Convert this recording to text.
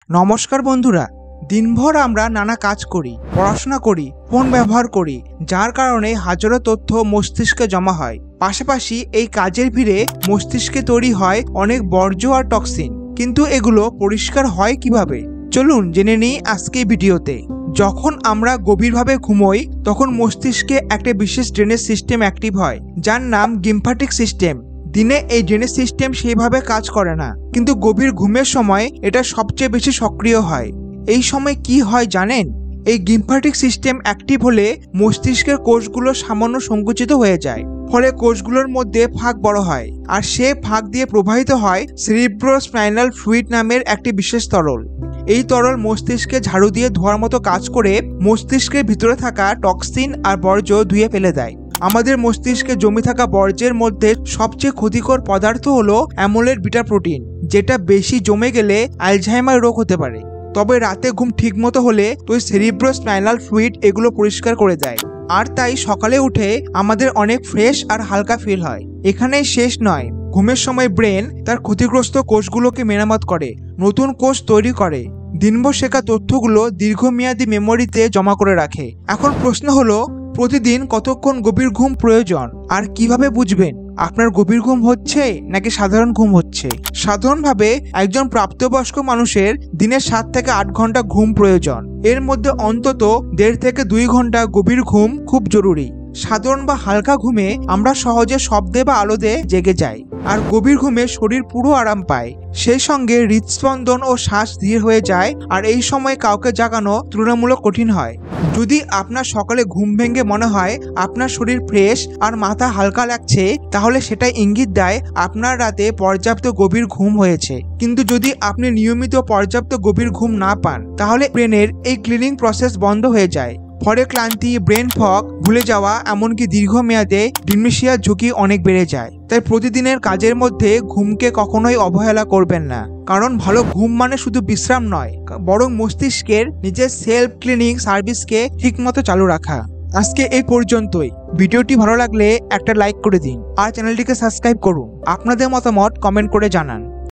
নমস্কার বন্ধুরা, দিনভর আমরা নানা কাজ করি, পড়াশোনা করি, ফোন ব্যবহার করি, যার কারণে হাজারো তথ্য মস্তিষ্কে জমা হয়। পাশাপাশি এই কাজের ভিড়ে মস্তিষ্কে তৈরি হয় অনেক বর্জ্য আর টক্সিন। কিন্তু এগুলো পরিষ্কার হয় কিভাবে? চলুন জেনে নিই আজকে ভিডিওতে। যখন আমরা গভীরভাবে ঘুমোই তখন মস্তিষ্কে একটা বিশেষ ড্রেনেজ সিস্টেম অ্যাক্টিভ হয়, যার নাম লিম্ফ্যাটিক সিস্টেম। দিনে এই ড্রেনেজ সিস্টেম সেইভাবে কাজ করে না, কিন্তু গভীর ঘুমের সময় এটা সবচেয়ে বেশি সক্রিয় হয়। এই সময় কি হয় জানেন? এই লিম্ফ্যাটিক সিস্টেম অ্যাক্টিভ হলে মস্তিষ্কের কোষগুলো সামান্য সংকুচিত হয়ে যায়, ফলে কোষগুলোর মধ্যে ফাঁক বড় হয়, আর সে ফাঁক দিয়ে প্রবাহিত হয় সেরিব্রোস্পাইনাল ফ্লুইড নামের একটি বিশেষ তরল। এই তরল মস্তিষ্কে ঝাড়ু দিয়ে ধোয়ার মতো কাজ করে মস্তিষ্কের ভিতরে থাকা টক্সিন আর বর্জ্য ধুয়ে ফেলে দেয়। আমাদের মস্তিষ্কে জমে থাকা বর্জ্যের মধ্যে সবচেয়ে ক্ষতিকর পদার্থ হলো অ্যামোলেড বিটা প্রোটিন, যেটা বেশি জমে গেলে আলঝাইমার রোগ হতে পারে। তবে রাতে ঘুম ঠিকমতো হলে তো সেরিব্রোস্পাইনাল ফ্লুইড এগুলো পরিষ্কার করে দেয়, আর তাই সকালে উঠে আমাদের অনেক ফ্রেশ আর হালকা ফিল হয়। এখানেই শেষ নয়, ঘুমের সময় ব্রেন তার ক্ষতিগ্রস্ত কোষগুলোকে মেরামত করে, নতুন কোষ তৈরি করে, দিনভর শেখা তথ্যগুলো দীর্ঘমেয়াদী মেমোরিতে জমা করে রাখে। এখন প্রশ্ন হলো, প্রতিদিন কতক্ষণ গভীর ঘুম প্রয়োজন, আর কিভাবে বুঝবেন আপনার গভীর ঘুম হচ্ছে নাকি সাধারণ ঘুম হচ্ছে? সাধারণভাবে একজন প্রাপ্তবয়স্ক মানুষের দিনে 7 থেকে 8 ঘন্টা ঘুম প্রয়োজন। এর মধ্যে অন্তত 1.5 থেকে 2 ঘন্টা গভীর ঘুম খুব জরুরি। সাধারণ বা হালকা ঘুমে আমরা সহজে শব্দে বা আলোতে জেগে যাই, আর গভীর ঘুমে শরীর পুরো আরাম পায়। সেই সঙ্গে হৃদস্পন্দন ও শ্বাস ধীর হয়ে যায়, আর এই সময় কাউকে জাগানো তুলনামূলক কঠিন হয়। যদি আপনার সকালে ঘুম ভেঙে মনে হয় আপনার শরীর ফ্রেশ আর মাথা হালকা লাগছে, তাহলে সেটা ইঙ্গিত দেয় আপনার রাতে পর্যাপ্ত গভীর ঘুম হয়েছে। কিন্তু যদি আপনি নিয়মিত পর্যাপ্ত গভীর ঘুম না পান, তাহলে ব্রেনের এই ক্লিনিং প্রসেস বন্ধ হয়ে যায়। ফলে ক্লান্তি, ব্রেন ফগ, ভুলে যাওয়া, এমনকি দীর্ঘমেয়াদে ডিমেনশিয়ার ঝুঁকি অনেক বেড়ে যায়। তাই প্রতিদিনের কাজের মধ্যে ঘুমকে কখনোই অবহেলা করবেন না, কারণ ভালো ঘুম মানে শুধু বিশ্রাম নয়, বরং মস্তিষ্কের নিজের সেলফ ক্লিনিং সার্ভিসকে ঠিকমতো চালু রাখা। আজকে এই পর্যন্তই। ভিডিওটি ভালো লাগলে একটা লাইক করে দিন, আর চ্যানেলটিকে সাবস্ক্রাইব করুন। আপনাদের মতামত কমেন্ট করে জানান।